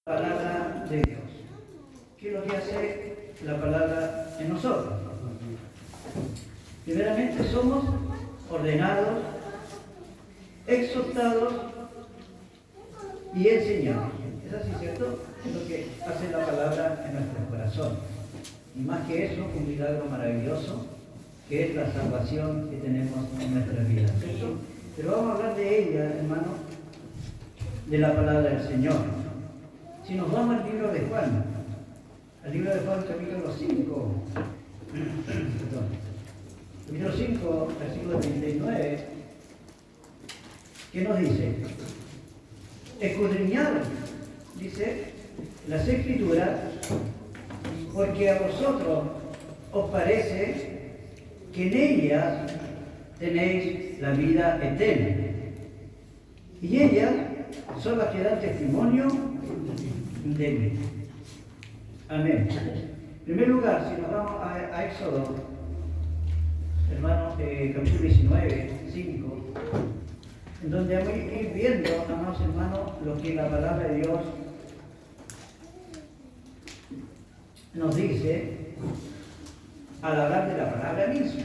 Palabra de Dios. ¿Qué es lo que hace la palabra en nosotros? Primeramente somos ordenados, exhortados y enseñados. ¿Es así, cierto? Es lo que hace la palabra en nuestro corazón. Y más que eso, un milagro maravilloso, que es la salvación que tenemos en nuestras vidas, ¿cierto? Pero vamos a hablar de ella, hermano, de la palabra del Señor. Si nos vamos al libro de Juan, al libro de Juan capítulo 5, perdón, capítulo 5, versículo 39, ¿qué nos dice? Escudriñad, dice, las Escrituras, porque a vosotros os parece que en ellas tenéis la vida eterna. Y ellas son las que dan testimonio de mí. Amén. En primer lugar, si nos vamos a Éxodo, hermano, capítulo 19, 5, en donde vamos a ir viendo, amados hermanos, lo que la palabra de Dios nos dice al hablar de la palabra misma.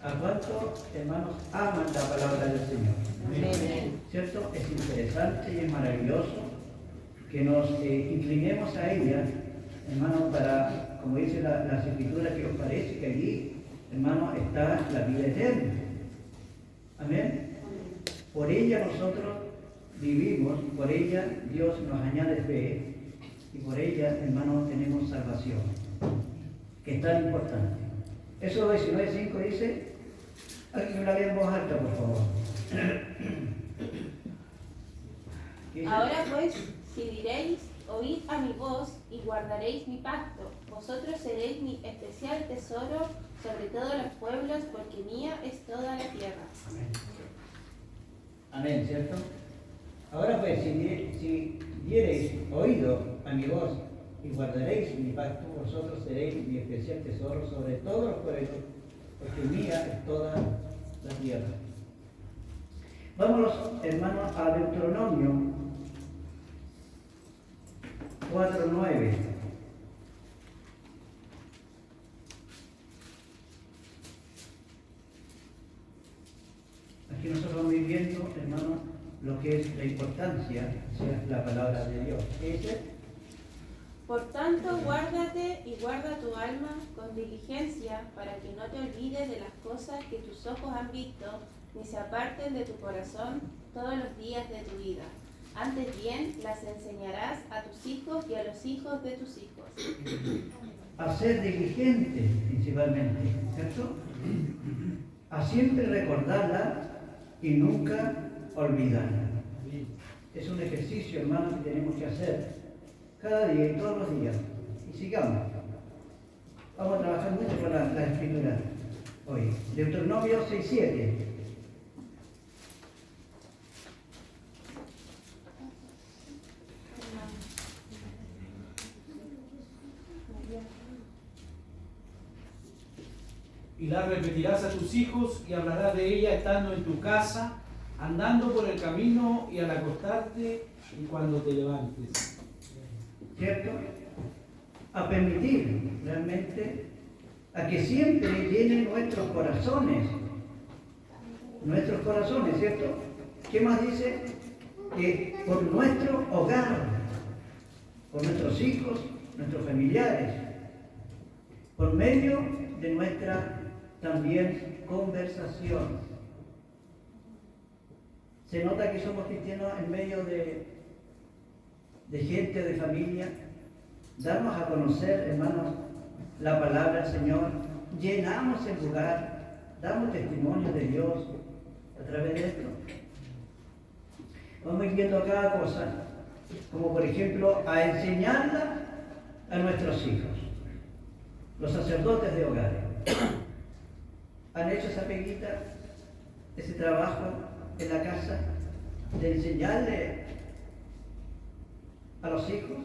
¿A cuánto, hermanos, aman la palabra del Señor? Amén. ¿Cierto? Es interesante y es maravilloso que nos inclinemos a ella, hermano, para, como dice las Escrituras, que os parece que allí, hermano, está la vida eterna. Amén. Por ella nosotros vivimos, por ella Dios nos añade fe y por ella, hermano, tenemos salvación, que es tan importante. Eso 19.5 dice, aquí me la lea en voz alta, por favor. Ahora pues, si diréis, oíd a mi voz y guardaréis mi pacto, vosotros seréis mi especial tesoro sobre todos los pueblos, porque mía es toda la tierra. Amén. Amén, ¿cierto? Ahora pues, si diereis oído a mi voz y guardaréis mi pacto, vosotros seréis mi especial tesoro sobre todos los pueblos, porque mía es toda la tierra. Vámonos, hermanos, a Deuteronomio 4:9. Aquí nosotros vamos viendo, hermano, lo que es la importancia de la palabra de Dios. ¿Qué dice? Por tanto, guárdate y guarda tu alma con diligencia, para que no te olvides de las cosas que tus ojos han visto, ni se aparten de tu corazón todos los días de tu vida. Antes bien, las enseñarás a tus hijos y a los hijos de tus hijos. A ser diligente, principalmente, ¿cierto? A siempre recordarla y nunca olvidarla. Es un ejercicio, hermano, que tenemos que hacer cada día y todos los días. Y sigamos. Vamos a trabajar mucho con la Escritura hoy. Deuteronomio 6:7. Y la repetirás a tus hijos y hablarás de ella estando en tu casa, andando por el camino y al acostarte y cuando te levantes. ¿Cierto? A permitir realmente a que siempre llenen nuestros corazones, ¿cierto? ¿Qué más dice? Que por nuestro hogar, por nuestros hijos, nuestros familiares, por medio de nuestra también conversación. Se nota que somos cristianos en medio de gente, de familia. Damos a conocer, hermanos, la palabra del Señor, llenamos el lugar, damos testimonio de Dios a través de esto. Vamos a ir viendo cada cosa, como por ejemplo a enseñarla a nuestros hijos. Los sacerdotes de hogares han hecho esa peguita, ese trabajo en la casa de enseñarle a los hijos.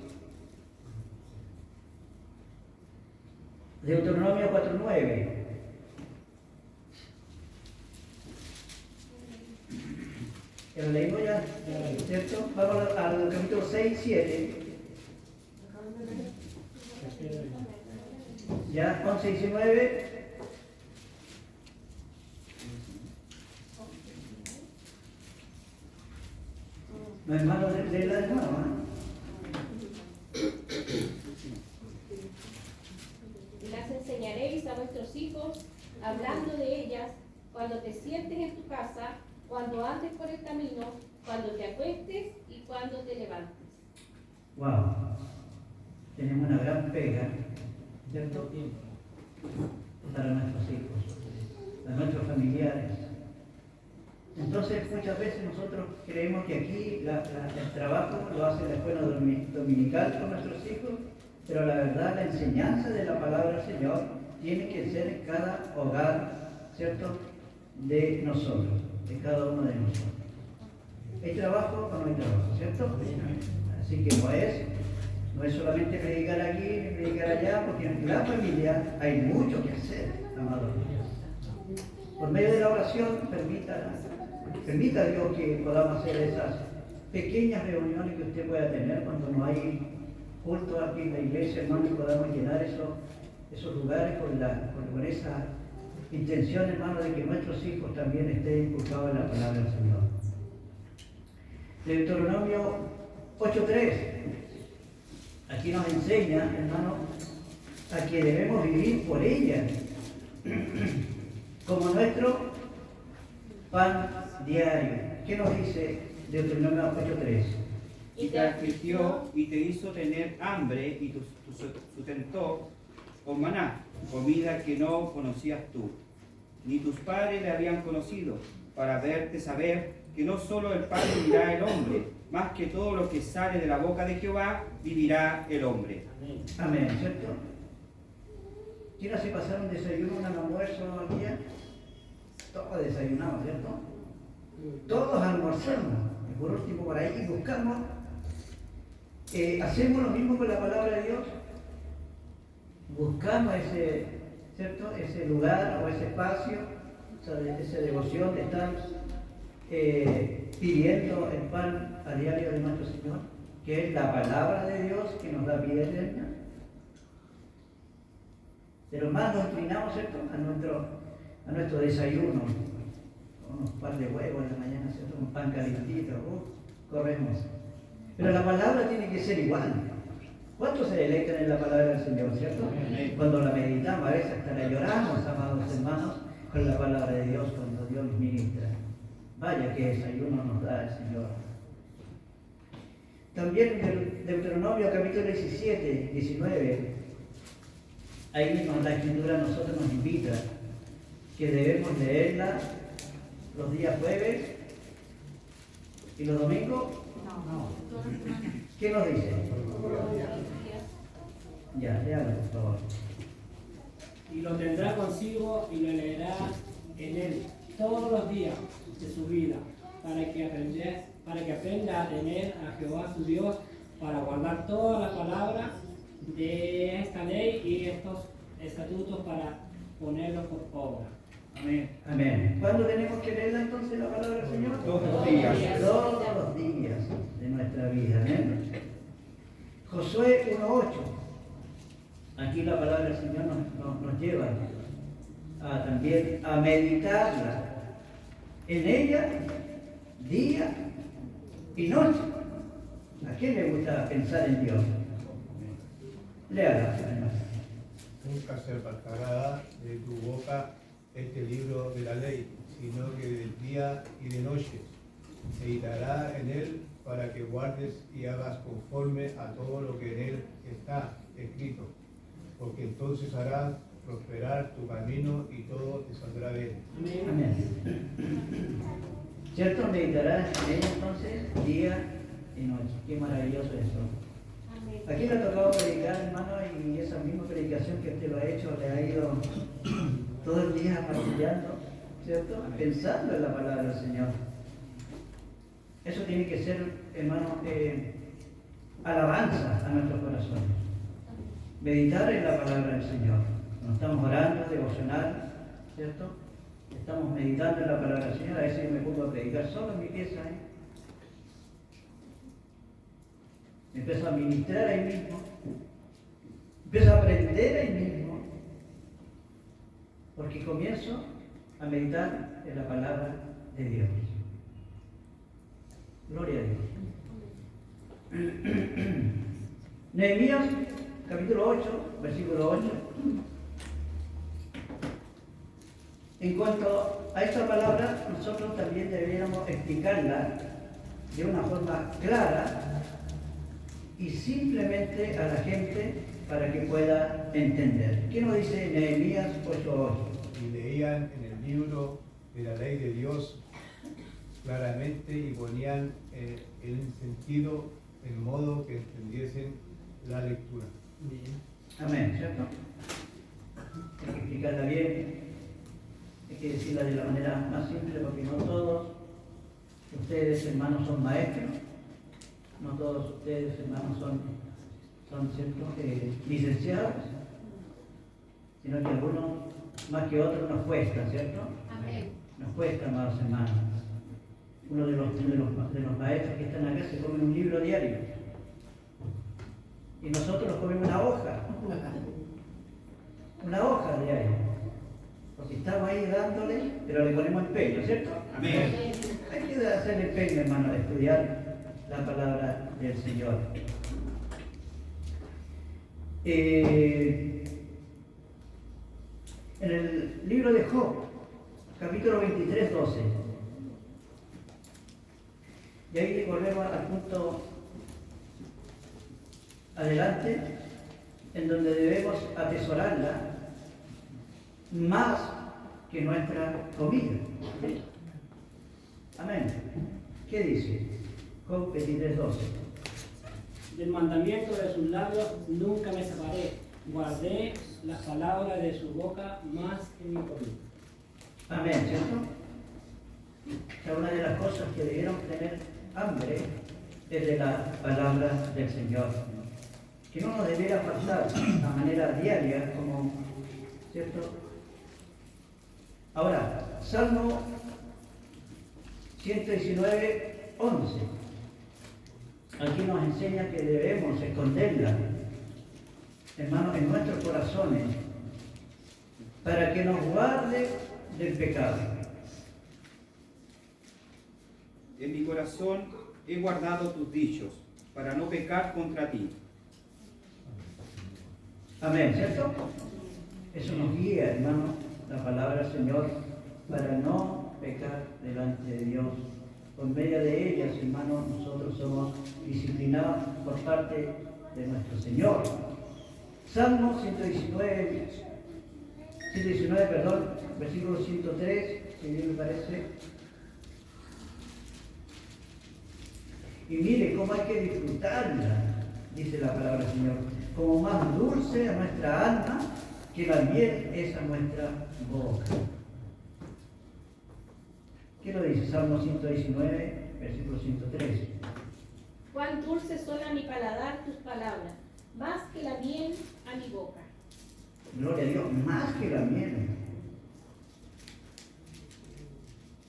Deuteronomio 4:9. ¿Ya lo leímos ya? ¿Cierto? Vamos al capítulo 6, 7. Ya, 11 y 19. No es malo leerla de nuevo, ¿no? Las enseñaréis a vuestros hijos, hablando de ellas, cuando te sientes en tu casa, cuando andes por el camino, cuando te acuestes y cuando te levantes. Wow. Tenemos una gran pega, ¿cierto? Para nuestros hijos, para nuestros familiares. Entonces, muchas veces nosotros creemos que aquí el trabajo lo hace la escuela dominical con nuestros hijos, pero la verdad, la enseñanza de la palabra del Señor tiene que ser en cada hogar, ¿cierto?, de nosotros, de cada uno de nosotros. ¿Hay trabajo o no hay trabajo, cierto? Así que no es solamente predicar aquí ni predicar allá, porque en la familia hay mucho que hacer, amados. Por medio de la oración, permita a Dios que podamos hacer esas pequeñas reuniones que usted pueda tener cuando no hay culto aquí en la iglesia, hermano, y podamos llenar esos lugares con esa intención, hermano, de que nuestros hijos también estén inculcados en la palabra del Señor. Deuteronomio 8:3. Aquí nos enseña, hermano, a que debemos vivir por ella como nuestro pan diario. ¿Qué nos dice Deuteronomio 8:3? Y te afligió y te hizo tener hambre y te sustentó con maná, comida que no conocías tú, ni tus padres le habían conocido, para hacerte saber que no solo el pan vivirá el hombre, más que todo lo que sale de la boca de Jehová vivirá el hombre. Amén, ¿cierto? ¿Quién hace pasar un desayuno, un almuerzo al día? Todos desayunamos, ¿cierto? Todos almorzamos. Y por último, por ahí buscamos. Hacemos lo mismo con la palabra de Dios. Buscamos ese lugar o ese espacio, esa devoción de estar pidiendo el pan a diario de nuestro Señor, que es la palabra de Dios que nos da vida eterna. Pero más nos inclinamos, ¿cierto?, a nuestro desayuno, con unos par de huevos en la mañana, ¿cierto?, un pan calentito, corremos. Pero la palabra tiene que ser igual. ¿Cuántos se deleitan en la palabra del Señor, cierto? Cuando la meditamos, a veces hasta la lloramos, amados hermanos, con la palabra de Dios, cuando Dios nos ministra. Vaya que desayuno nos da el Señor. También en Deuteronomio capítulo 17, 19, ahí mismo la Escritura a nosotros nos invita que debemos leerla los días jueves y los domingos. No. ¿Qué nos dice? Ya, léalo, por favor. Y lo tendrá consigo y lo leerá en él todos los días de su vida, para que aprenda a temer a Jehová su Dios, para guardar toda la palabra de esta ley y estos estatutos para ponerlos por obra. Amén. Amén. ¿Cuándo tenemos que leerla entonces la palabra del Señor? Todos los días. Todos los días de nuestra vida. Amén. Josué 1:8. Aquí la palabra del Señor nos lleva también a meditarla en ella día y noche. ¿A quién le gusta pensar en Dios? Léala, hermano. Nunca se apartará de tu boca este libro de la ley, sino que del día y de noche meditará en él para que guardes y hagas conforme a todo lo que en él está escrito, porque entonces harás prosperar tu camino y todo te saldrá bien. Amén. ¿Cierto? Meditarás en ella entonces día y noche. Qué maravilloso eso. Aquí le ha tocado predicar, hermano, y esa misma predicación que usted lo ha hecho, le ha ido todo el día martillando, ¿cierto? Pensando en la palabra del Señor. Eso tiene que ser, hermano, alabanza a nuestros corazones. Meditar en la palabra del Señor. Cuando estamos orando, devocional, ¿cierto? estamos meditando en la palabra del Señor. A veces me pongo a predicar solo en mi pieza, me empiezo a ministrar ahí mismo, empiezo a aprender ahí mismo, porque comienzo a meditar en la palabra de Dios. Gloria a Dios. Nehemías, capítulo 8, versículo 8. En cuanto a esta palabra, nosotros también deberíamos explicarla de una forma clara y simplemente a la gente para que pueda entender. ¿Qué nos dice Nehemías 8:8? Y leían en el libro de la ley de Dios claramente y ponían el sentido en modo que entendiesen la lectura. Amén, ¿cierto? Hay que explicarla bien, hay que decirla de la manera más simple, porque no todos ustedes, hermanos, son maestros, no todos ustedes, hermanos, son ¿cierto? Licenciados, sino que algunos más que otros nos cuesta, ¿cierto? Amén. Nos cuesta, amados hermanos. Uno de los maestros que están acá se come un libro diario. Y nosotros nos comemos una hoja diaria. Porque estamos ahí dándole, pero le ponemos empeño, ¿cierto? Amén. Hay que hacer empeño, hermano, de estudiar la palabra del Señor. En el libro de Job, capítulo 23, 12. Y ahí volvemos al punto adelante, en donde debemos atesorarla más que nuestra comida. Amén. ¿Qué dice? Job 23, 12. Del mandamiento de sus labios nunca me separé. Guardé las palabras de su boca más que mi comida. Amén, ¿cierto? O sea, una de las cosas que debieron tener hambre es de la palabra del Señor. Que no nos debiera faltar de manera diaria, como, ¿cierto? Ahora, Salmo 119, 11. Aquí nos enseña que debemos esconderla, hermanos, en nuestros corazones, para que nos guarde del pecado. En mi corazón he guardado tus dichos, para no pecar contra ti. Amén, ¿cierto? Eso nos guía, hermano, la palabra del Señor, para no pecar delante de Dios. Por medio de ellas, hermanos, nosotros somos disciplinados por parte de nuestro Señor. Salmo 119, versículo 103, si bien me parece. Y mire cómo hay que disfrutarla, dice la palabra del Señor, como más dulce a nuestra alma que la miel es a nuestra boca. ¿Qué lo dice? Salmo 119, versículo 103. Cuán dulces son a mi paladar tus palabras, más que la miel a mi boca. Gloria a Dios, más que la miel.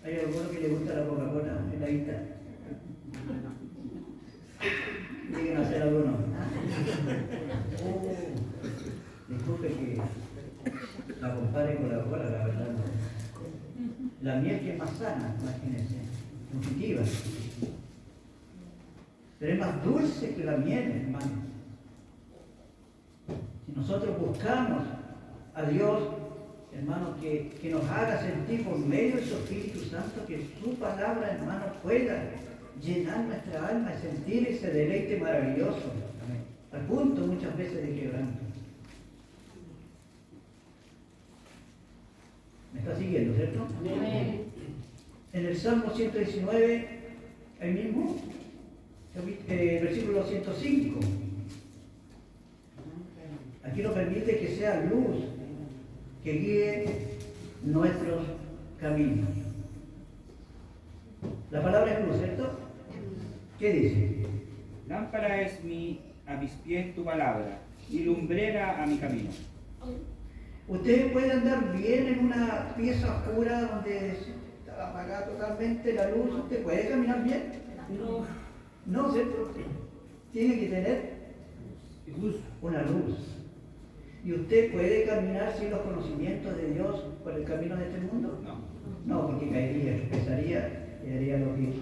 ¿Hay alguno que le gusta la Coca-Cola? Heladita. Lleguen a hacer alguno. Disculpe que la compare con la Coca-Cola, la verdad. La miel que es más sana, imagínense, nutritiva. Pero es más dulce que la miel, hermano. Si nosotros buscamos a Dios, hermano, que nos haga sentir por medio de su Espíritu Santo, que su palabra, hermano, pueda llenar nuestra alma y sentir ese deleite maravilloso, al punto muchas veces de quebranto. ¿Me está siguiendo, cierto? Amén. En el Salmo 119, ahí mismo, versículo 105. Aquí nos permite que sea luz que guíe nuestros caminos. La palabra es luz, ¿cierto? ¿Qué dice? Lámpara es a mis pies tu palabra, y lumbrera a mi camino. Usted puede andar bien en una pieza oscura donde está apagada totalmente la luz. ¿Usted puede caminar bien? No, No, ¿cierto? Tiene que tener luz. una luz. ¿Y usted puede caminar sin los conocimientos de Dios por el camino de este mundo? No. No, porque caería, tropezaría y haría lo que...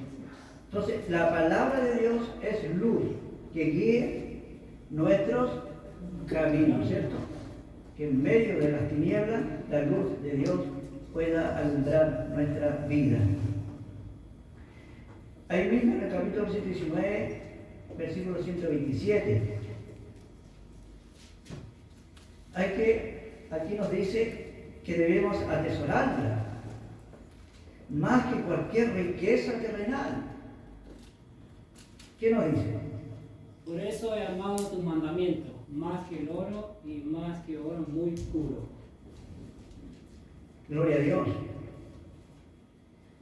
Entonces, la palabra de Dios es luz que guíe nuestros caminos, ¿cierto? Que en medio de las tinieblas la luz de Dios pueda alumbrar nuestra vida. Ahí mismo en el capítulo 119, versículo 127, aquí nos dice que debemos atesorarla más que cualquier riqueza terrenal. ¿Qué nos dice? Por eso he amado tus mandamientos, más que el oro y más que oro muy puro. Gloria a Dios.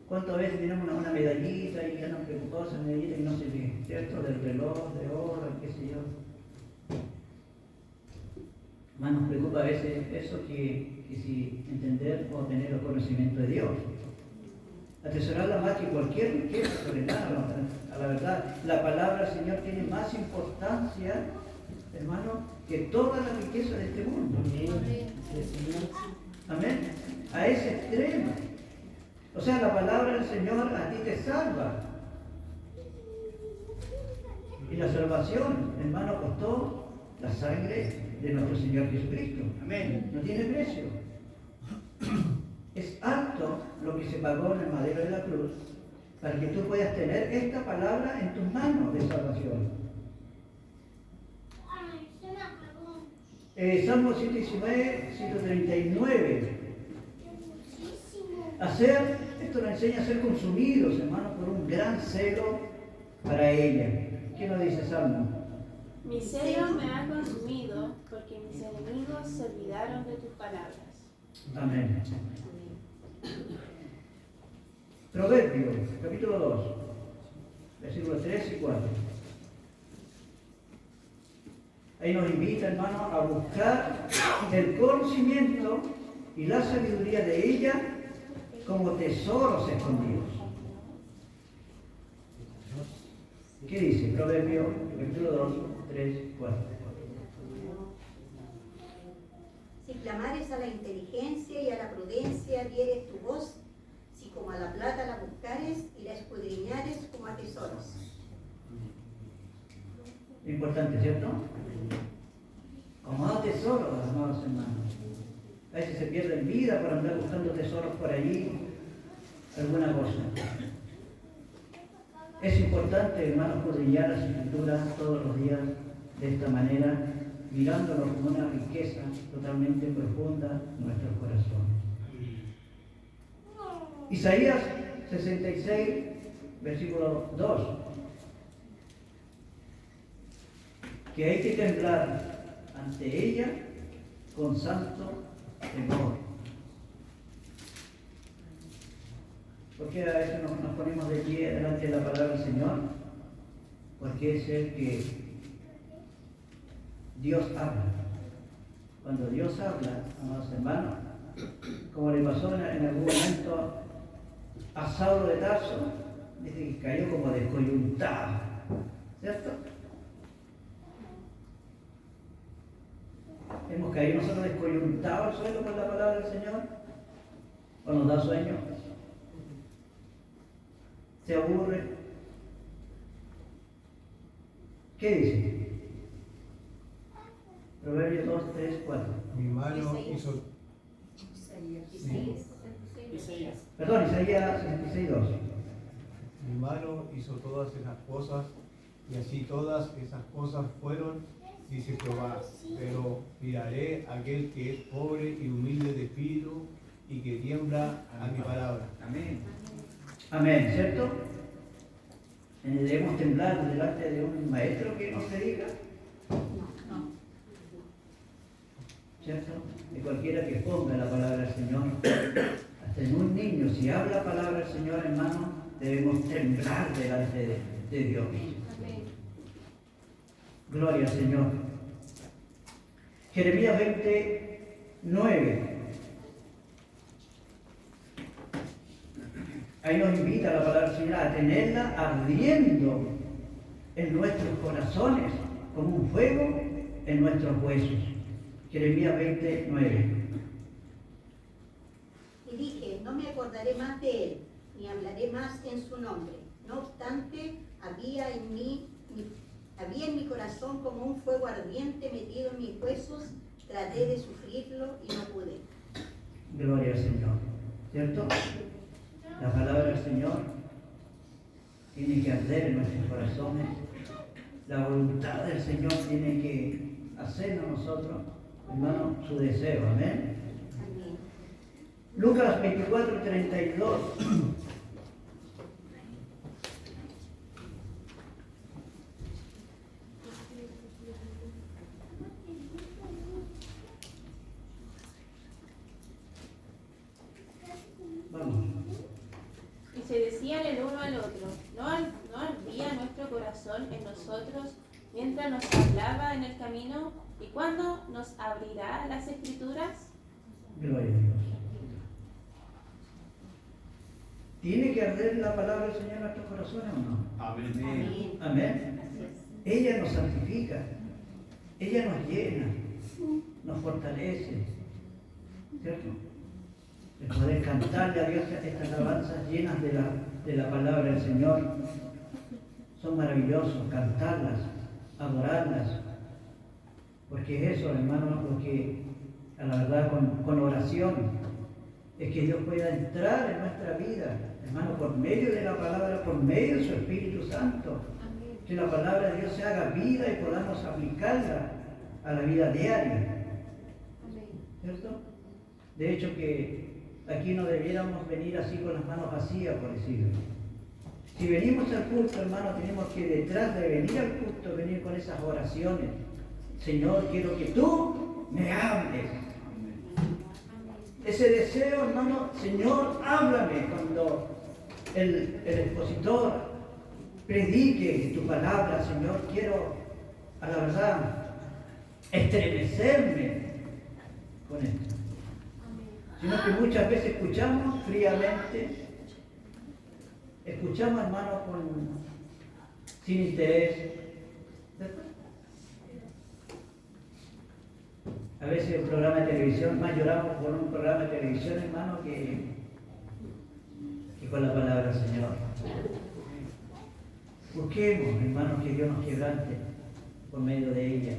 ¿Cuántas veces tenemos una medallita y andan preocupados esa medallita y no se ve, ¿cierto? Del reloj, de oro, qué sé yo. Más nos preocupa a veces eso que si entender o tener el conocimiento de Dios. Atesorarla más que cualquier riqueza terrenal, a la verdad. La palabra del Señor tiene más importancia, hermano, que toda la riqueza de este mundo. Amén. A ese extremo. O sea, la palabra del Señor a ti te salva. Y la salvación, hermano, costó la sangre de nuestro Señor Jesucristo. Amén. No tiene precio. Es alto lo que se pagó en el madero de la cruz para que tú puedas tener esta palabra en tus manos de salvación. Salmo 119, 139. Esto nos enseña a ser consumidos, hermanos, por un gran celo para ella. ¿Qué nos dice Salmo? Mi celo me ha consumido, porque mis enemigos se olvidaron de tus palabras. Amén. Proverbios, capítulo 2, versículos 3 y 4. Ahí nos invita, hermano, a buscar el conocimiento y la sabiduría de ella como tesoros escondidos. ¿Qué dice? Proverbios, capítulo 2, 3, 4. Si clamares a la inteligencia y a la prudencia dieres tu voz, si como a la plata la buscares y la escudriñares como a tesoros. Importante, ¿cierto? Como a tesoros, amados hermanos. A veces se pierden vida por andar buscando tesoros por allí, alguna cosa. Es importante, hermanos, escudriñar las escrituras todos los días de esta manera, mirándolo como una riqueza totalmente profunda en nuestros corazones. Isaías 66, versículo 2. Que hay que temblar ante ella con santo temor. ¿Por qué a veces nos ponemos de pie delante de la palabra del Señor? Porque es el que Dios habla. Cuando Dios habla, amados hermanos, como le pasó en algún momento a Saulo de Tarso, dice que cayó como descoyuntado, ¿cierto? ¿Hemos caído nosotros descoyuntados al suelo por la palabra del Señor? ¿O nos da sueño? ¿Se aburre? ¿Qué dice? Proverbios 2, 3, 4. Mi mano hizo... Isaías. Perdón, Isaías 66, 2. Mi mano hizo todas esas cosas, y así todas esas cosas fueron, dice Jehová. Pero miraré a aquel que es pobre y humilde de espíritu y que tiembla a mi palabra. Amén. Amén, ¿cierto? ¿Debemos temblar delante de un maestro que nos predica? ¿Cierto? De cualquiera que ponga la palabra del Señor, hasta en un niño, si habla la palabra del Señor, hermano, debemos temblar delante de Dios. Amén. Gloria al Señor. Jeremías 20, 9. Ahí nos invita la palabra del Señor a tenerla ardiendo en nuestros corazones como un fuego en nuestros huesos. Jeremías 20:9. Y dije, no me acordaré más de él, ni hablaré más en su nombre. No obstante, había en mi corazón como un fuego ardiente metido en mis huesos. Traté de sufrirlo y no pude. Gloria al Señor. ¿Cierto? La palabra del Señor tiene que arder en nuestros corazones. La voluntad del Señor tiene que hacer a nosotros, hermano, su deseo. Amén. Amén. Lucas 24:32. Vamos. Y se decían el uno al otro, ¿no ardía nuestro corazón en nosotros mientras nos hablaba en el camino? ¿Y cuándo nos abrirá las Escrituras? Gloria a Dios. ¿Tiene que arder la palabra del Señor en nuestros corazones o no? Amén. Amén. Ella nos santifica, ella nos llena, nos fortalece, ¿cierto? El poder cantarle a Dios estas alabanzas llenas de la palabra del Señor son maravillosos, cantarlas, adorarlas, porque es eso, hermano, lo que a la verdad con oración es que Dios pueda entrar en nuestra vida, hermano, por medio de la palabra, por medio de su Espíritu Santo. Que la palabra de Dios se haga vida y podamos aplicarla a la vida diaria. ¿Cierto? De hecho que aquí no debiéramos venir así con las manos vacías, por decirlo. Si venimos al culto, hermano, tenemos que detrás de venir al culto, venir con esas oraciones. Señor, quiero que tú me hables. Ese deseo, hermano, Señor, háblame cuando el expositor predique tu palabra, Señor, quiero, a la verdad, estremecerme con esto. Sino que muchas veces escuchamos fríamente, escuchamos, hermano, sin interés. A veces un programa de televisión, más lloramos por un programa de televisión, hermano, que con la palabra del Señor. Busquemos, hermanos, que Dios nos quebrante por medio de ella,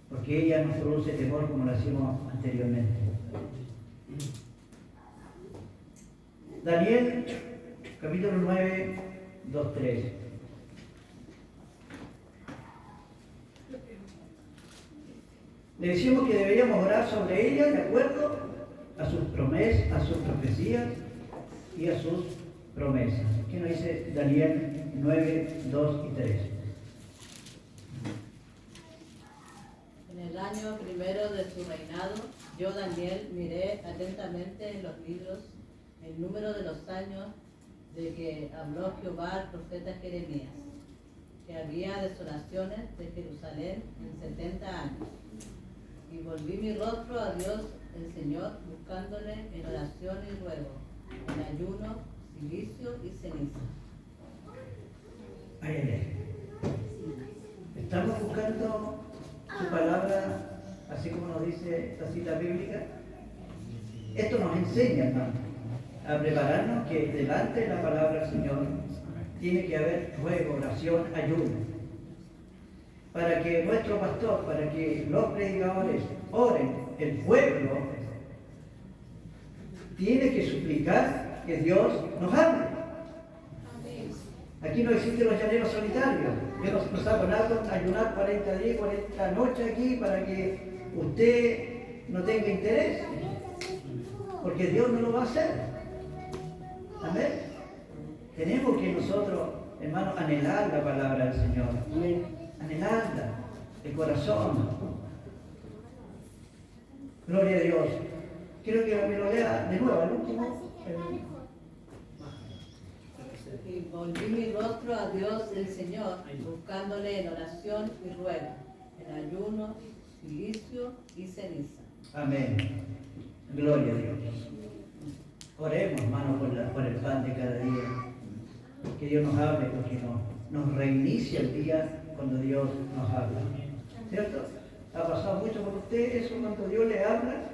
porque ella nos produce temor como lo hacíamos anteriormente. Daniel, capítulo 9, 2-3. Le decimos que deberíamos orar sobre ella de acuerdo a sus promesas, a sus profecías y a sus promesas. ¿Qué nos dice Daniel 9, 2 y 3? En el año primero de su reinado, yo, Daniel, miré atentamente en los libros el número de los años de que habló Jehová al profeta Jeremías, que había desolaciones de Jerusalén en 70 años. Y volví mi rostro a Dios el Señor, buscándole en oración y ruego, en ayuno, silicio y ceniza. ¿Estamos buscando su palabra, así como nos dice esta cita bíblica? Esto nos enseña, hermano, a prepararnos que delante de la palabra del Señor tiene que haber ruego, oración, ayuno. Para que nuestro pastor, para que los predicadores oren, el pueblo tiene que suplicar que Dios nos hable. Aquí no existen los llaneros solitarios. Dios nos ha ganado ayunar 40 días, 40 noches aquí para que usted no tenga interés. Porque Dios no lo va a hacer. Amén. Tenemos que nosotros, hermanos, anhelar la palabra del Señor. Anhelarla, el corazón. Gloria a Dios. Quiero que me lo lea de nuevo, al último. Y volví mi rostro a Dios el Señor, buscándole en oración y ruego, en ayuno, silicio y ceniza. Amén. Gloria a Dios. Oremos, hermano, por el pan de cada día. Que Dios nos hable, porque nos reinicia el día cuando Dios nos habla. ¿Cierto? Ha pasado mucho por usted eso cuando Dios le habla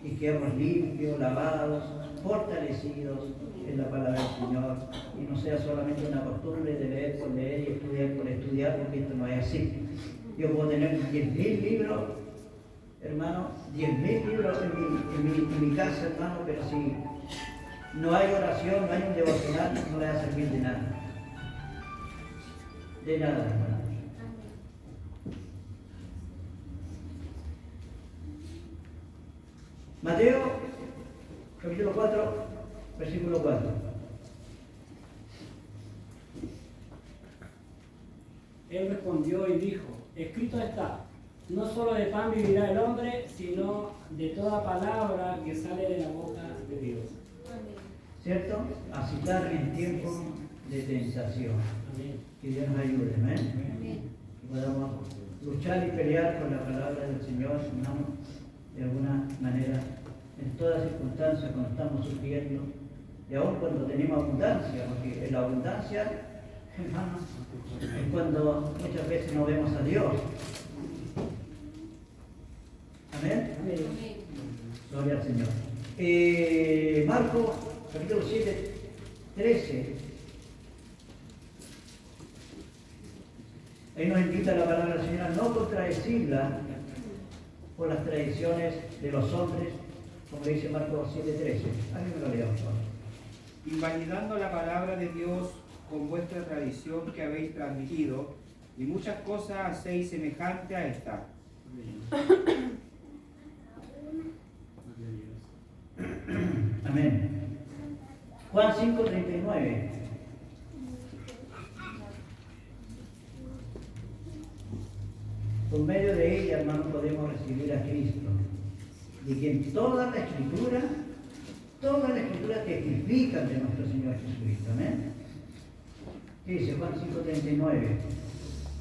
y quedamos limpios, lavados, fortalecidos en la palabra del Señor y no sea solamente una costumbre de leer por leer y estudiar por estudiar, porque esto no es así. Yo puedo tener 10.000 libros, hermano, 10.000 libros en mi casa, hermano, pero si no hay oración, no hay un devocional, no le va a servir de nada. De nada, hermano. Mateo, capítulo 4, versículo 4. Él respondió y dijo, escrito está, no solo de pan vivirá el hombre, sino de toda palabra que sale de la boca de Dios. ¿Cierto? A citar en tiempo de tentación. Amén. Que Dios nos ayude, amén. Que podamos luchar y pelear con la palabra del Señor, hermano, de alguna manera, en todas circunstancias, cuando estamos sufriendo, y aún cuando tenemos abundancia, porque en la abundancia, hermano, es cuando muchas veces no vemos a Dios. Amén. Gloria al Señor. Marcos, capítulo 7, 13. Ahí nos invita la palabra del Señor a no contradecirla por las tradiciones de los hombres, como dice Marcos 7:13. A mí me lo leo, por favor. Invalidando la palabra de Dios con vuestra tradición que habéis transmitido, y muchas cosas hacéis semejante a esta. Amén. Juan 5:39. Por medio de ella, hermano, podemos recibir a Cristo. Y que en toda la Escritura testifica de nuestro Señor Jesucristo. Amén. ¿Qué dice Juan 5:39?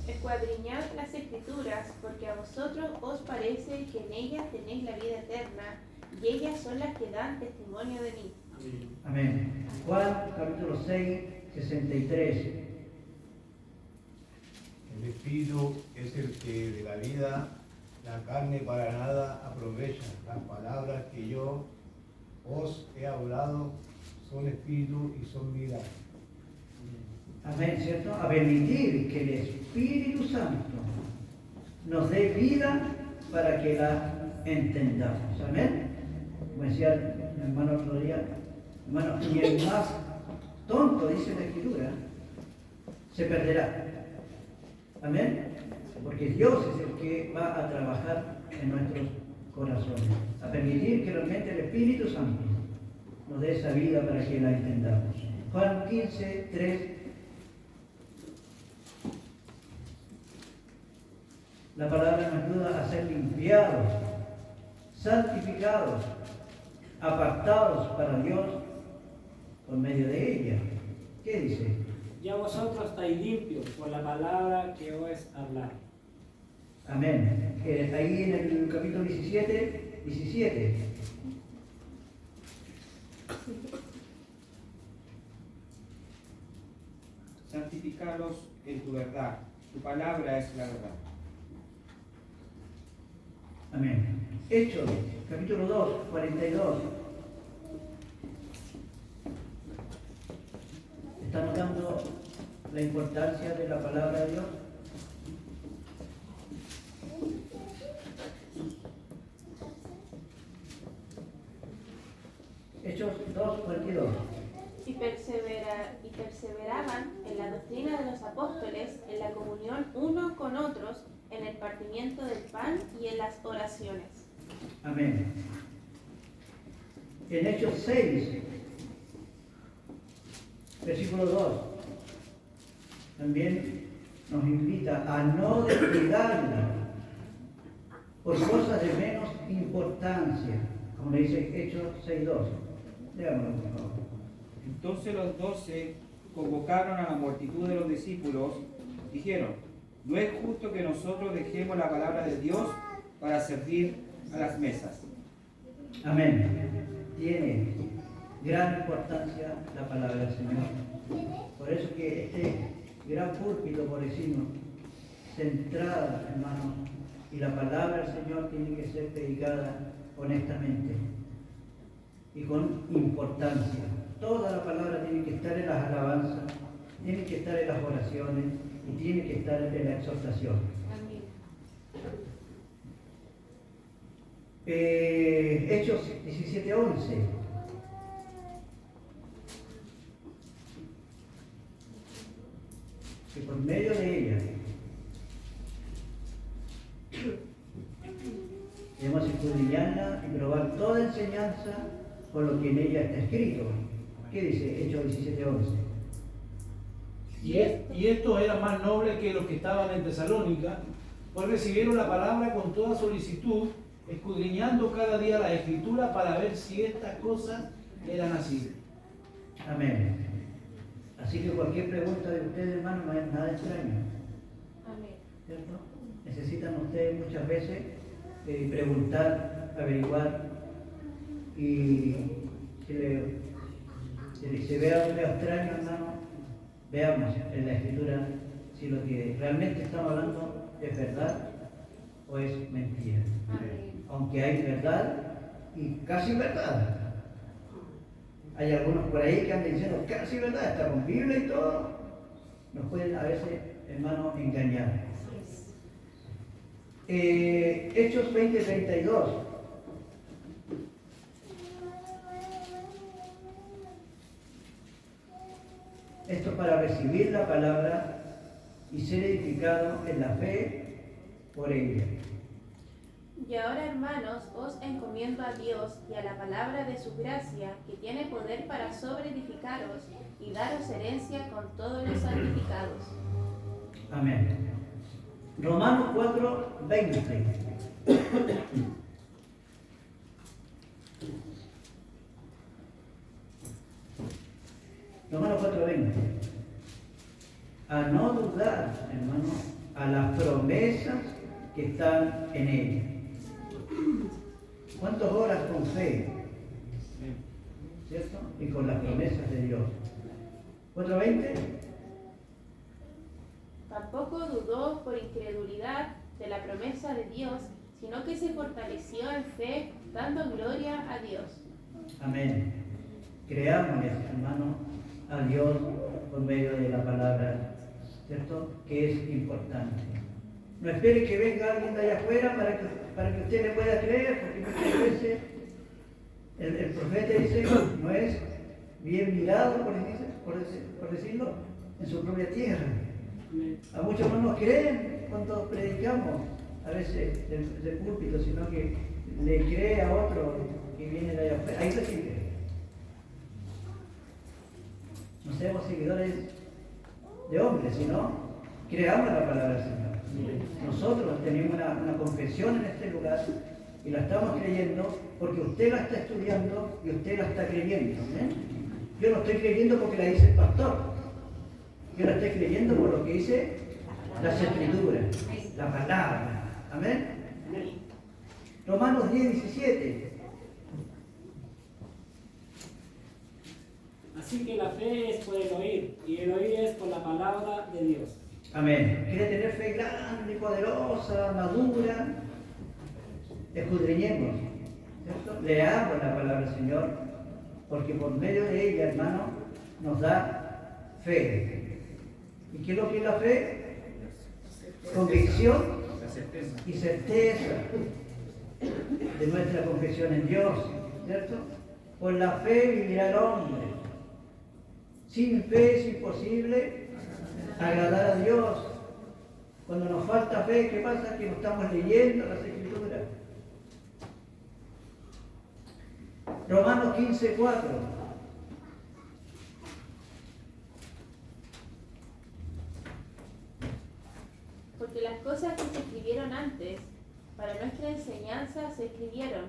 Escuadriñad las Escrituras, porque a vosotros os parece que en ellas tenéis la vida eterna, y ellas son las que dan testimonio de mí. Amén. Juan capítulo 6, 63. El espíritu es el que de la vida, la carne para nada aprovecha. Las palabras que yo os he hablado son espíritu y son vida. Amén, ¿cierto? A permitir que el Espíritu Santo nos dé vida para que la entendamos. Amén. Como decía el hermano otro día, hermano, y el más tonto, dice la Escritura, se perderá. Amén. Porque Dios es el que va a trabajar en nuestros corazones, a permitir que realmente el Espíritu Santo nos dé esa vida para que la entendamos. Juan 15, 3. La palabra nos ayuda a ser limpiados, santificados, apartados para Dios por medio de ella. ¿Qué dice? Ya vosotros estáis limpios por la palabra que os he hablado. Amén. Ahí en el capítulo 17. Santificaros en tu verdad. Tu palabra es la verdad. Amén. Hechos, capítulo 2, 42. ¿Está notando la importancia de la palabra de Dios? Hechos 2, 42. Y perseveraban en la doctrina de los apóstoles, en la comunión unos con otros, en el partimiento del pan y en las oraciones. Amén. En Hechos 6, versículo 2, también nos invita a no descuidarla por cosas de menos importancia, como le dice Hechos 6:2. Leámoslo, por favor. Entonces los 12 convocaron a la multitud de los discípulos, dijeron, no es justo que nosotros dejemos la palabra de Dios para servir a las mesas. Amén. Tiene gran importancia la palabra del Señor. Por eso que este gran púlpito, por decirlo, centrada, hermanos, y la palabra del Señor tiene que ser predicada honestamente y con importancia. Toda la palabra tiene que estar en las alabanzas, tiene que estar en las oraciones y tiene que estar en la exhortación. Amén. Hechos 17:11. Que por medio de ella debemos escudriñarla y probar toda enseñanza por lo que en ella está escrito. ¿Qué dice Hechos 17:11? Y estos eran más nobles que los que estaban en Tesalónica, pues recibieron la palabra con toda solicitud, escudriñando cada día la Escritura para ver si estas cosas eran así. Amén. Así que cualquier pregunta de ustedes, hermanos, no es nada extraño. Amén. ¿Cierto? Necesitan ustedes muchas veces preguntar, averiguar, y si se ve algo extraño, hermano, veamos en la Escritura si lo que realmente estamos hablando es verdad o es mentira. Amén. Aunque hay verdad y casi verdad. Hay algunos por ahí que andan diciendo casi verdad, está con Biblia y todo. Nos pueden a veces, hermanos, engañar. Hechos 20:32. Esto para recibir la palabra y ser edificado en la fe por ella. Y ahora, hermanos, os encomiendo a Dios y a la palabra de su gracia, que tiene poder para sobreedificaros y daros herencia con todos los santificados. Amén. Romanos 4:20. Romanos 4:20. A no dudar, hermano, a las promesas que están en ella. ¿Cuántos oras con fe? ¿Cierto? Y con las promesas de Dios. 4:20. Tampoco dudó por incredulidad de la promesa de Dios, sino que se fortaleció en fe, dando gloria a Dios. Amén. Creámosle, hermano, a Dios por medio de la palabra, ¿cierto? Que es importante. No espere que venga alguien de allá afuera para que usted le pueda creer, porque muchas veces el profeta dice, no es bien mirado, por decirlo, en su propia tierra. A muchos no nos creen cuando predicamos, a veces del púlpito, sino que le cree a otro que viene de allá afuera. Ahí se sigue. No seamos seguidores de hombres, sino creamos la palabra del Señor. Nosotros tenemos una confesión en este lugar y la estamos creyendo porque usted la está estudiando y usted la está creyendo. ¿Eh? Yo no estoy creyendo porque la dice el pastor. Yo la estoy creyendo por lo que dice las Escrituras, la palabra. Amén. Romanos 10:17. Así que la fe es por el oír, y el oír es por la palabra de Dios. Amén. Quiere tener fe grande, poderosa, madura. Escudriñemos, ¿cierto? Leamos la palabra del Señor, porque por medio de ella, hermano, nos da fe. ¿Y qué es lo que es la fe? Convicción y certeza de nuestra confesión en Dios, ¿cierto? Por la fe vivirá el hombre. Sin fe es imposible agradar a Dios. Cuando nos falta fe, ¿qué pasa? Que no estamos leyendo las Escrituras. Romanos 15:4. Porque las cosas que se escribieron antes, para nuestra enseñanza, se escribieron,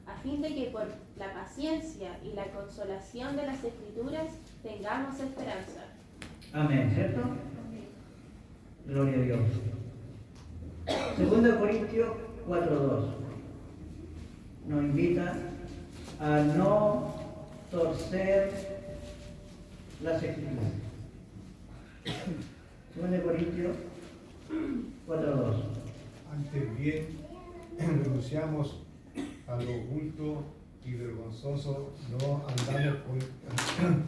a fin de que por la paciencia y la consolación de las Escrituras tengamos esperanza. Amén, ¿cierto? Gloria a Dios. 2 Corintios 4:2. nos invita a no torcer las escrituras. 2 Corintios 4:2. Antes bien, renunciamos a lo oculto y vergonzoso, no andamos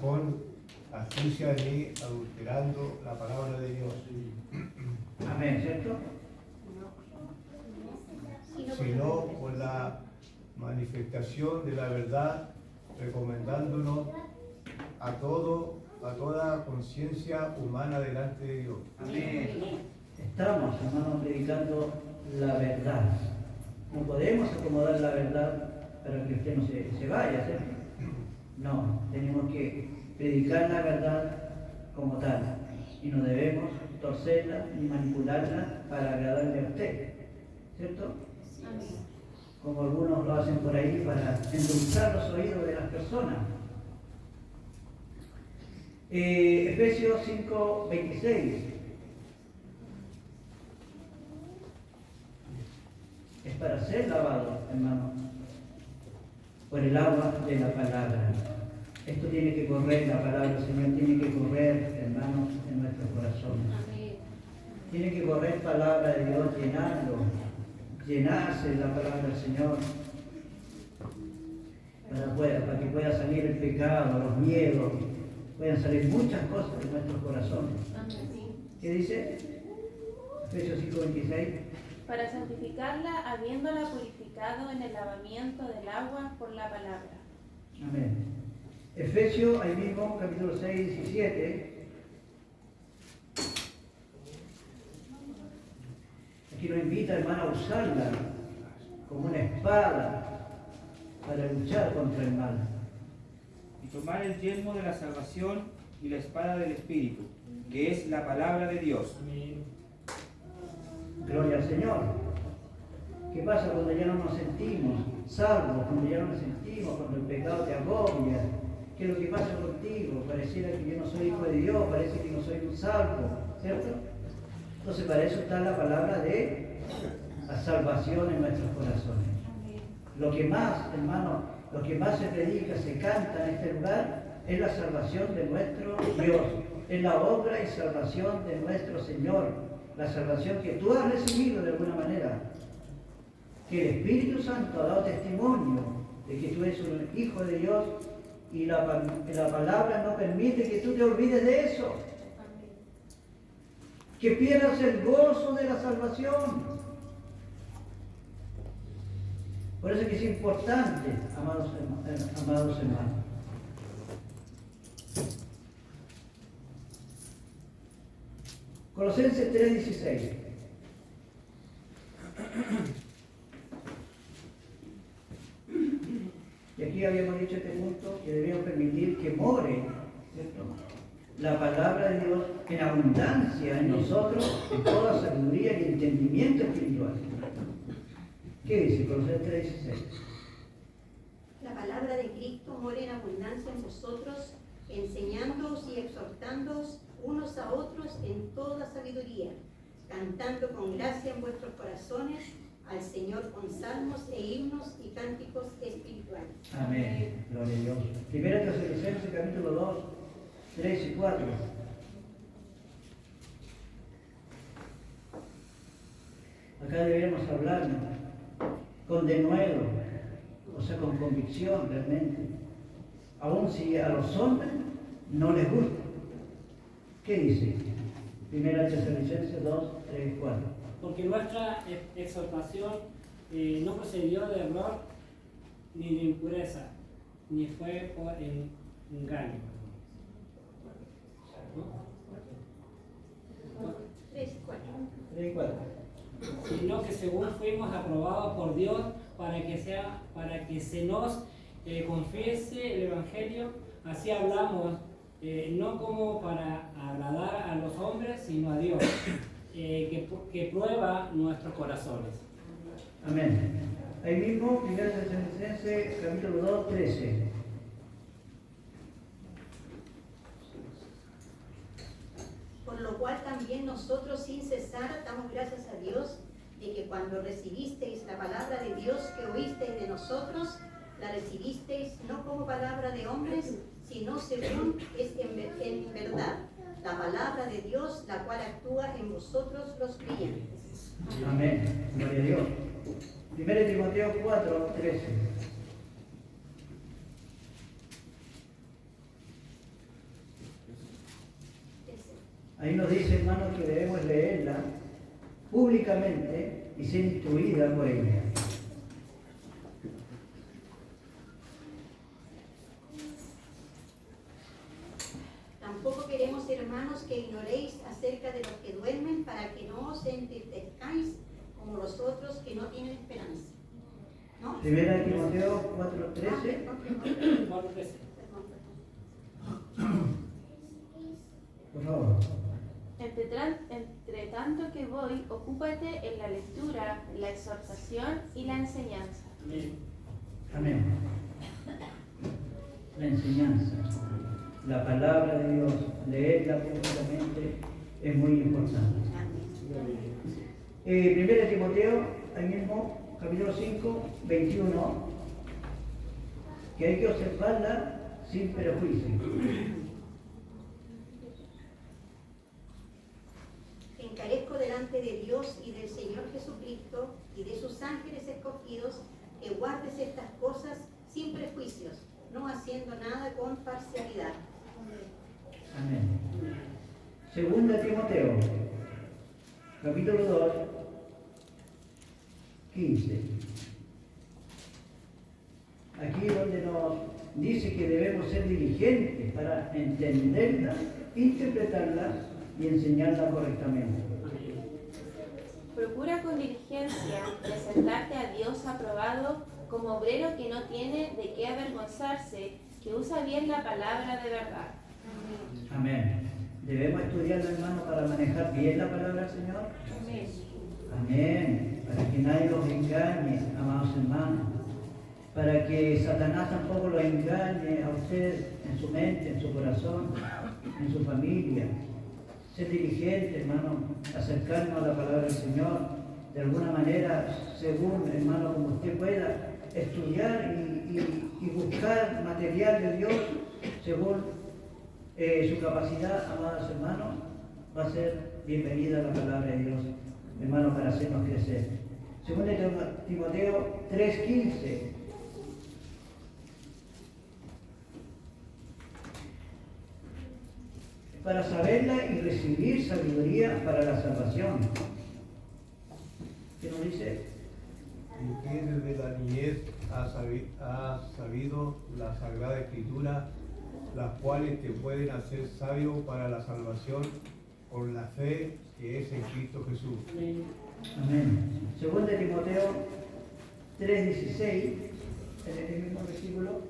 con astucia ni adulterando la palabra de Dios. Amén, ¿cierto? Sino por la manifestación de la verdad, recomendándonos a toda conciencia humana delante de Dios. Amén. Estamos, hermanos, predicando la verdad. No podemos acomodar la verdad para que usted no se vaya, ¿cierto? No, tenemos que predicar la verdad como tal. Y no debemos torcerla ni manipularla para agradarle a usted, ¿cierto? Como algunos lo hacen por ahí para endulzar los oídos de las personas. Efesios 5:26. Es para ser lavado, hermano, por el agua de la palabra. Esto tiene que correr, la palabra del Señor tiene que correr, hermanos, en nuestros corazones. Tiene que correr palabra de Dios, llenarse la palabra del Señor, para que pueda salir el pecado, los miedos, puedan salir muchas cosas de nuestros corazones. ¿Qué dice? Efesios 5:26. Para santificarla, habiéndola purificado en el lavamiento del agua por la palabra. Amén. Efesios, ahí mismo, capítulo 6, 17. Aquí nos invita, hermano, a usarla como una espada para luchar contra el mal. Y tomar el yelmo de la salvación y la espada del Espíritu, que es la palabra de Dios. Gloria al Señor. ¿Qué pasa cuando ya no nos sentimos salvos, cuando ya no nos sentimos, cuando el pecado te agobia? ¿Qué es lo que pasa contigo? Pareciera que yo no soy hijo de Dios, parece que no soy un salvo, ¿cierto? Entonces para eso está la palabra de la salvación en nuestros corazones. Lo que más, hermano, lo que más se predica, se canta en este lugar, es la salvación de nuestro Dios, es la obra y salvación de nuestro Señor. La salvación que tú has recibido de alguna manera, que el Espíritu Santo ha dado testimonio de que tú eres un hijo de Dios y la palabra no permite que tú te olvides de eso. Que pierdas el gozo de la salvación. Por eso es que es importante, amados hermanos. Colosenses 3:16. Y aquí habíamos dicho este punto que debíamos permitir que more, ¿cierto?, la palabra de Dios en abundancia en nosotros, en toda sabiduría y entendimiento espiritual. ¿Qué dice Colosenses 3:16? La palabra de Cristo mora en abundancia en vosotros, enseñándoos y exhortándoos unos a otros en toda sabiduría, cantando con gracia en vuestros corazones al Señor con salmos e himnos y cánticos espirituales. Amén. Gloria a Dios. Primera Tesalonicenses capítulo 2, 3 y 4. Acá debemos hablarnos con denuedo, o sea, con convicción realmente. Aun si a los hombres no les gusta. ¿Qué dice? Primera Tesalonicenses 2, 3 y 4. Porque nuestra exhortación no procedió de error ni de impureza, ni fue por engaño. ¿No? 3 y 4. 3 y 4. Sino que según fuimos aprobados por Dios para que se nos confiese el Evangelio, así hablamos, no como para agradar a los hombres, sino a Dios, que prueba nuestros corazones. Amén. Ahí mismo, 1 Tesalonicenses capítulo 2, 13. Por lo cual también nosotros sin cesar damos gracias a Dios de que cuando recibisteis la palabra de Dios que oísteis de nosotros, la recibisteis no como palabra de hombres, sino según es en verdad, la palabra de Dios, la cual actúa en vosotros los creyentes. Amén. Gloria a Dios. 1 Timoteo 4, 13. Ahí nos dice, hermano, que debemos leerla públicamente y ser instruida por ella. Tampoco queremos, hermanos, que ignoréis acerca de los que duermen, para que no os entristezcáis como los otros que no tienen esperanza. ¿No? 1 Timoteo 4, 13. Por favor. Entre tanto que voy, ocúpate en la lectura, la exhortación y la enseñanza. Amén. La enseñanza, la palabra de Dios, leerla públicamente es muy importante. 1 Timoteo, ahí mismo, capítulo 5, 21, que hay que observarla sin prejuicio. Encarezco delante de Dios y del Señor Jesucristo y de sus ángeles escogidos que guardes estas cosas sin prejuicios, no haciendo nada con parcialidad. Amén. Segunda Timoteo, capítulo 2, 15. Aquí donde nos dice que debemos ser diligentes para entenderla, interpretarla y enseñarla correctamente. Procura con diligencia presentarte a Dios aprobado como obrero que no tiene de qué avergonzarse, que usa bien la palabra de verdad. Amén. Debemos estudiarla, hermano, para manejar bien la palabra del Señor. Amén. Amén. Para que nadie los engañe, amados hermanos. Para que Satanás tampoco los engañe a ustedes en su mente, en su corazón, en su familia. Ser diligente, hermano, acercarnos a la palabra del Señor, de alguna manera, según, hermano, como usted pueda, estudiar y buscar material de Dios, según su capacidad, amados hermanos, va a ser bienvenida la palabra de Dios, hermano, para hacernos crecer. Según Timoteo 3:15. Para saberla y recibir sabiduría para la salvación. ¿Qué nos dice? Y que desde la niñez ha sabido la Sagrada Escritura, las cuales te pueden hacer sabio para la salvación por la fe que es en Cristo Jesús. Amén. Según de Timoteo 3:16, en el mismo versículo,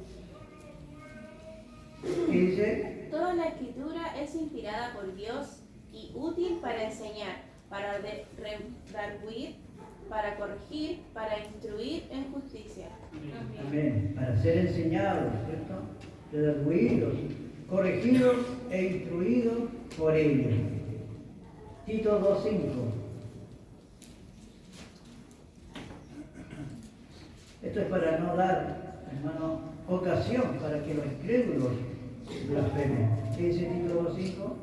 que dice: Toda la escritura es inspirada por Dios y útil para enseñar, para redarguir, para corregir, para instruir en justicia. amén, para ser enseñados, ¿cierto? Redarguidos, corregidos e instruidos por ellos. Tito 2:5. Esto es para no dar, hermano, ocasión para que los incrédulos blasfemen. ¿Qué dice Tito 2:5?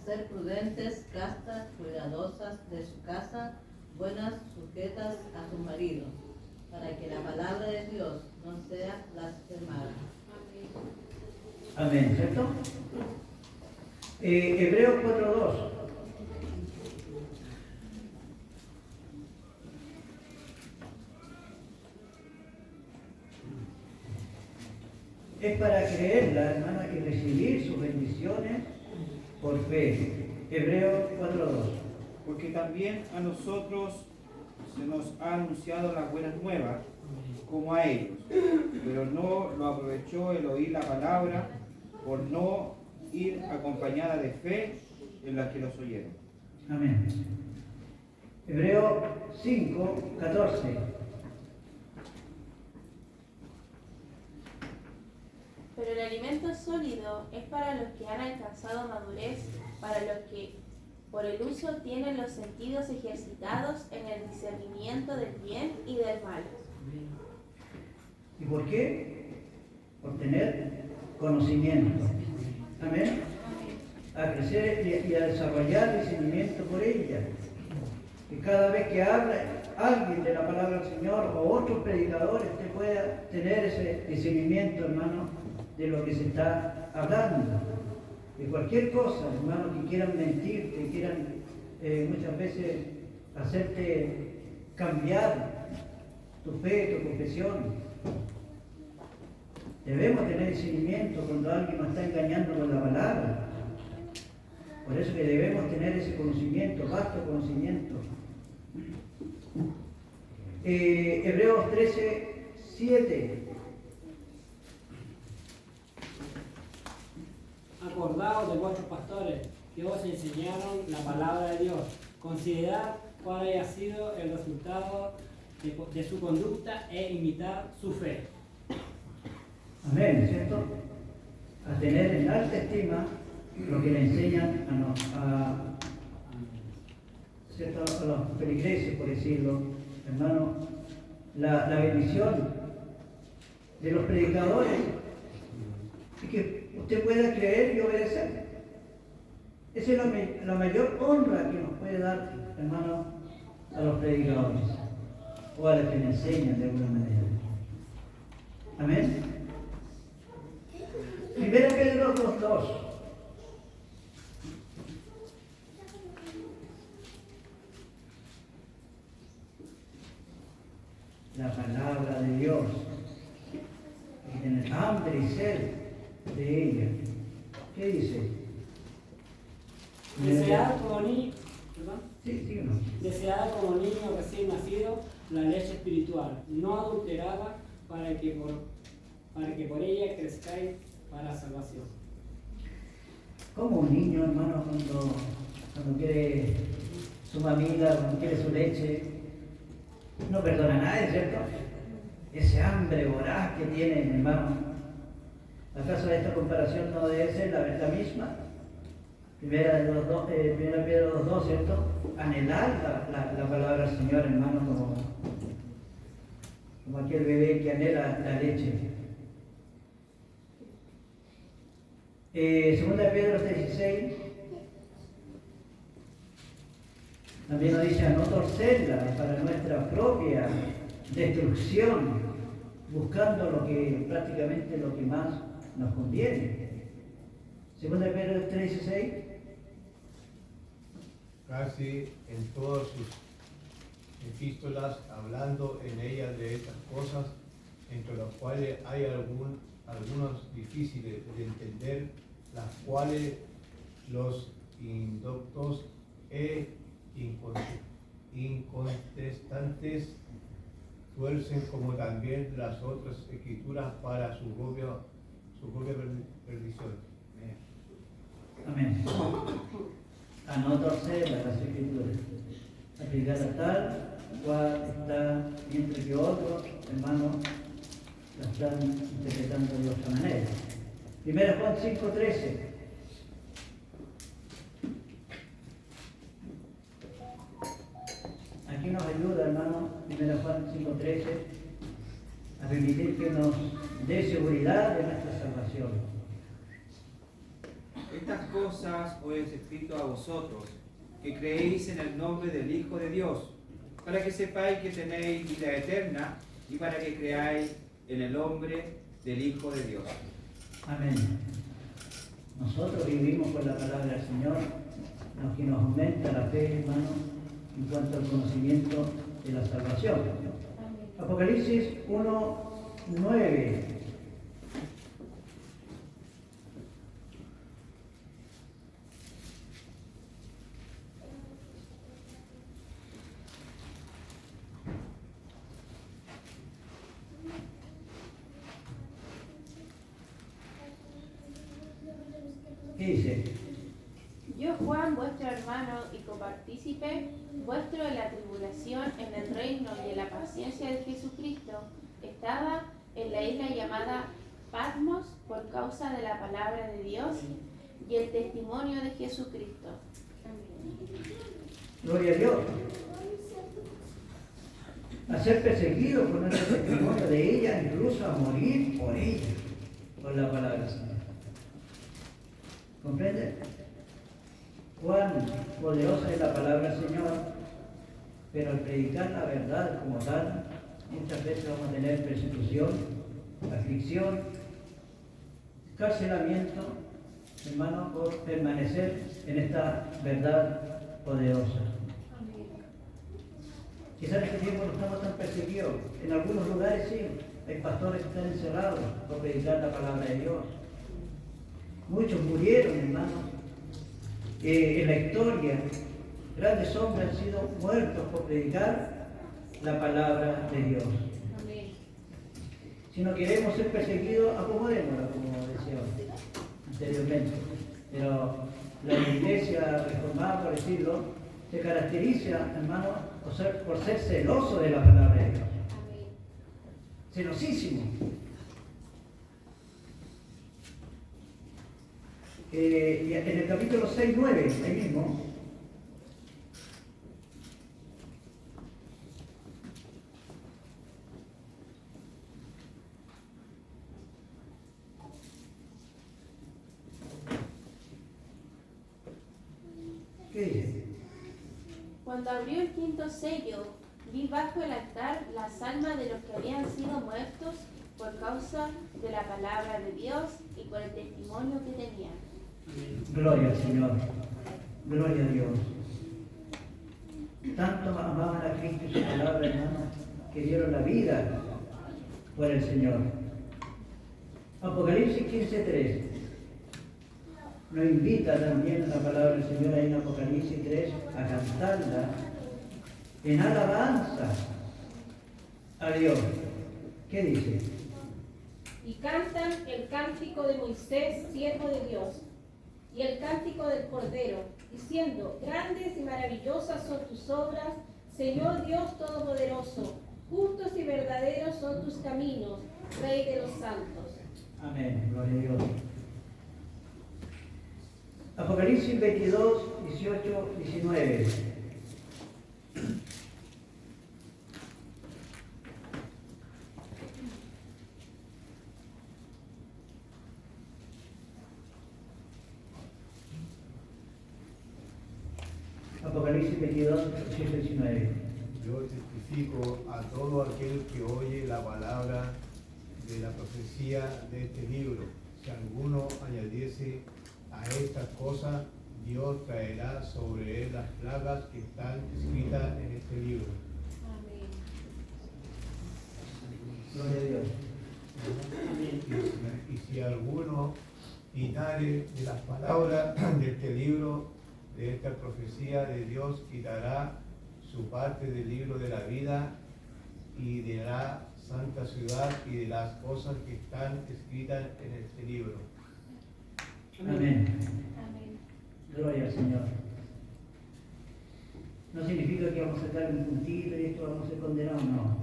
Ser prudentes, castas, cuidadosas de su casa, buenas, sujetas a su marido, para que la palabra de Dios no sea blasfemada. Amén, ¿cierto? Hebreos 4:2. Es para creerla, hermano, y recibir sus bendiciones por fe. Hebreos 4:2. Porque también a nosotros se nos ha anunciado las buenas nuevas, como a ellos, pero no lo aprovechó el oír la palabra, por no ir acompañada de fe en las que los oyeron. Amén. Hebreos 5:14. Pero el alimento sólido es para los que han alcanzado madurez, para los que Por el uso tienen los sentidos ejercitados en el discernimiento del bien y del mal. ¿Y por qué? Por tener conocimiento. Amén. A crecer y a desarrollar discernimiento por ella. Que cada vez que habla alguien de la palabra del Señor o otros predicadores, usted pueda tener ese discernimiento, hermano, de lo que se está hablando. De cualquier cosa, hermano, que quieran mentir, que quieran muchas veces hacerte cambiar tu fe, tu confesión. Debemos tener discernimiento cuando alguien nos está engañando con la palabra. Por eso que debemos tener ese conocimiento, vasto conocimiento. Hebreos 13, 7. Acordaos de vuestros pastores que os enseñaron la palabra de Dios. Considerad cuál haya sido el resultado de su conducta e imitar su fe. Amén, ¿cierto? A tener en alta estima lo que le enseñan ¿cierto? A los feligreses, por decirlo, hermano, la bendición de los predicadores y que usted pueda creer y obedecer. Esa es la mayor honra que nos puede dar, hermano, a los predicadores o a los que le enseñan de alguna manera. Amén. 1 Pedro 2:2. La palabra de Dios. Y tener hambre y sed de ella. ¿Qué dice? Desead como niño, desead como niño recién nacido la leche espiritual, no adulterada, para que por ella crezcáis para salvación. Como un niño, hermano, cuando quiere su mamila, cuando quiere su leche, no perdona a nadie, ¿cierto? Ese hambre voraz que tiene, hermano. ¿Acaso esta comparación no debe ser la misma? Primera Pedro 2:2, ¿cierto? Anhelar la palabra del Señor, hermano, como aquel bebé que anhela la leche. Segunda Pedro 3:16 también nos dice a no torcerla para nuestra propia destrucción, buscando prácticamente lo que más nos conviene. Segunda Pedro 3:16. Casi en todas sus epístolas, hablando en ellas de estas cosas, entre las cuales hay algunos difíciles de entender, las cuales los indoctos e incontestantes tuercen, como también las otras escrituras para su propia perdición. Amén. A no torcer las escrituras, aplicar a tal cual está, mientras que otros, hermanos, la están interpretando de otra manera. 1 Juan 5:13. Aquí nos ayuda, hermano, 1 Juan 5:13, a permitir que nos dé seguridad de nuestra salvación. Estas cosas os he escrito a vosotros, que creéis en el nombre del Hijo de Dios, para que sepáis que tenéis vida eterna y para que creáis en el nombre del Hijo de Dios. Amén. Nosotros vivimos por la palabra del Señor, lo que nos aumenta la fe, hermano, en cuanto al conocimiento de la salvación. Apocalipsis 1:9. ¿Qué dice? Yo, Juan, vuestro hermano y copartícipe vuestro en la tribulación, en el reino y en la paciencia de Jesucristo, estaba en la isla llamada Patmos por causa de la palabra de Dios y el testimonio de Jesucristo. Amén. Gloria a Dios. A ser perseguido por nuestro testimonio de ella, incluso a morir por ella, por la palabra del Señor. ¿Comprende? Cuán poderosa es la palabra del Señor, pero al predicar la verdad como tal, muchas veces vamos a tener persecución, aflicción, encarcelamiento, hermano, por permanecer en esta verdad poderosa. Quizás en este tiempo no estamos tan perseguidos. En algunos lugares sí, hay pastores que están encerrados por predicar la palabra de Dios. Muchos murieron, hermanos. En la historia, grandes hombres han sido muertos por predicar la palabra de Dios. Amén. Si no queremos ser perseguidos, acomodémosla, como decía anteriormente. Pero la iglesia reformada, por decirlo, se caracteriza, hermano, por ser celoso de la palabra de Dios. Amén. Celosísimo. Y en el capítulo 6, 9, ahí mismo, ¿qué dice? Cuando abrió el quinto sello, vi bajo el altar las almas de los que habían sido muertos por causa de la palabra de Dios y por el testimonio que tenían. Gloria al Señor. Gloria a Dios. Tanto amaban a Cristo y su palabra, hermano, que dieron la vida por el Señor. Apocalipsis 15:3 nos invita también la palabra del Señor ahí en Apocalipsis 3 a cantarla en alabanza a Dios. ¿Qué dice? Y cantan el cántico de Moisés, siervo de Dios, y el cántico del Cordero, diciendo: grandes y maravillosas son tus obras, Señor Dios Todopoderoso, justos y verdaderos son tus caminos, Rey de los santos. Amén, gloria a Dios. Apocalipsis 22, 18, 19. Apocalipsis 22, 18, 19. Yo testifico a todo aquel que oye la palabra de la profecía de este libro. Si alguno añadiese a estas cosas, Dios traerá sobre él las plagas que están escritas en este libro. Amén. Gloria a Dios. Y si alguno quitare de las palabras de este libro, de esta profecía de Dios, quitará su parte del libro de la vida y de la santa ciudad y de las cosas que están escritas en este libro. Amén. Amén. Gloria al Señor. No significa que vamos a sacar un puntito y esto vamos a ser condenados, no.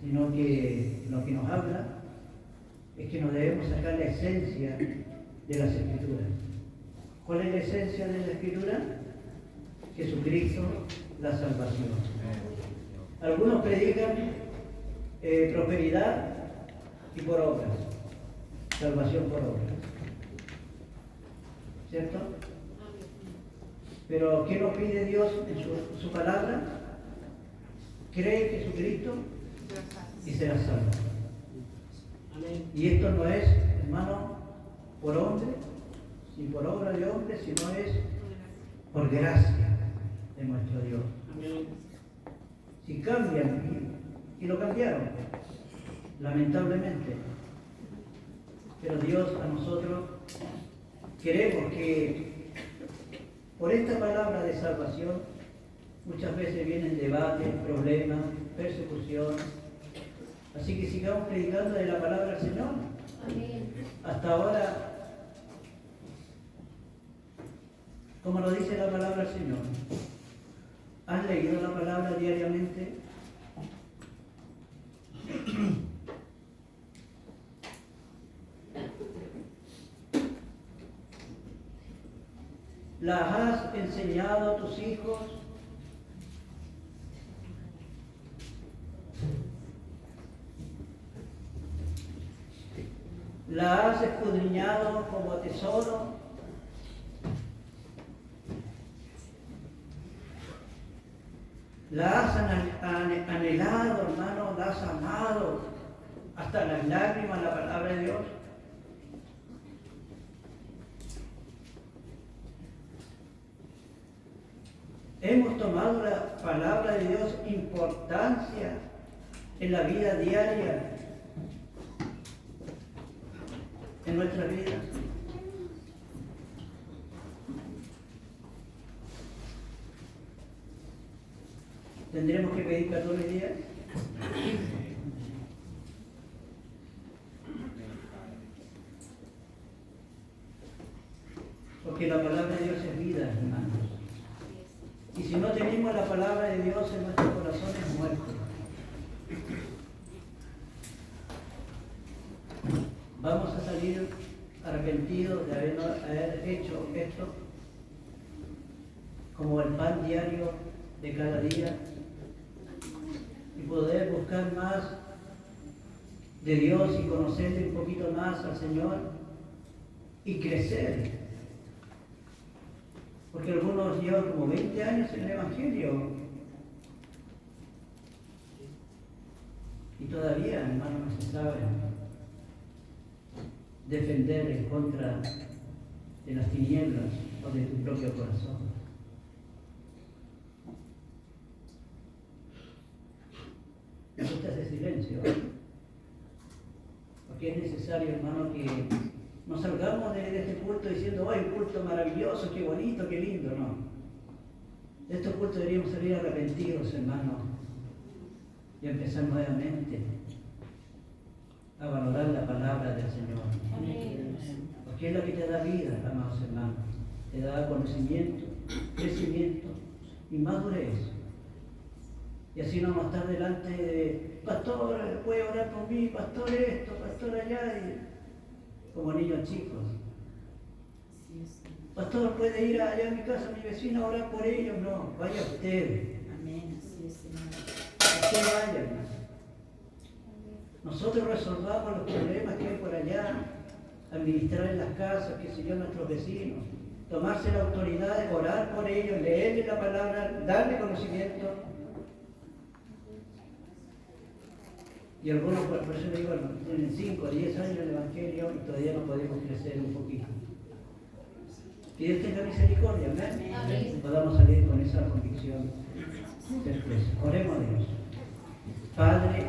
Sino que lo que nos habla es que nos debemos sacar la esencia de las Escrituras. ¿Cuál es la esencia de la Escritura? Jesucristo, la salvación. Algunos predican prosperidad y por obras, salvación por obras. ¿Cierto? Pero ¿qué nos pide Dios en su palabra? Cree en Jesucristo y serás salvo. Y esto no es, hermano, por hombre, ni por obra de hombre, sino es por gracia de nuestro Dios. Si cambian, y lo cambiaron, lamentablemente, pero Dios a nosotros queremos que por esta palabra de salvación muchas veces vienen debates, problemas, persecución. Así que sigamos predicando de la palabra del Señor. Amén. Hasta ahora, como lo dice la palabra del Señor, ¿has leído la palabra diariamente? ¿Las has enseñado a tus hijos? ¿La has escudriñado como tesoro? ¿La has anhelado, hermano? ¿La has amado hasta las lágrimas la palabra de Dios? Hemos tomado la palabra de Dios importancia en la vida diaria, en nuestra vida. ¿Tendremos que pedir perdón hoy día? Porque la palabra de Dios es vida, hermanos. Y si no tenemos la palabra de Dios en nuestro corazón, es muerto. Vamos a salir arrepentidos de haber hecho esto como el pan diario de cada día y poder buscar más de Dios y conocerle un poquito más al Señor y crecer. Porque algunos llevan como 20 años en el Evangelio y todavía, hermano, no se sabe defender en contra de las tinieblas o de tu propio corazón. Me gusta ese silencio, porque es necesario, hermano, que no salgamos de este culto diciendo, ¡ay, un culto maravilloso, qué bonito, qué lindo! No. De estos cultos deberíamos salir arrepentidos, hermano, y empezar nuevamente a valorar la palabra del Señor. Amén. Porque es la que te da vida, amados hermanos. Te da conocimiento, crecimiento y madurez. Y así no vamos a estar delante de, pastor, puede orar por mí, pastor esto, pastor allá, y como niños chicos. Pastor, puede ir allá a mi casa, a mi vecino, a orar por ellos. No, vaya usted. Amén, así es, Señor. Usted vaya, hermano. Nosotros resolvamos los problemas que hay por allá, administrar en las casas, qué sé yo, nuestros vecinos, tomarse la autoridad de orar por ellos, leerle la palabra, darle conocimiento. Y algunos, por eso le digo, tienen 5 o 10 años en el Evangelio y todavía no podemos crecer un poquito. Que Dios tenga misericordia, amén. Amén. Podamos salir con esa convicción después. Oremos a Dios. Padre,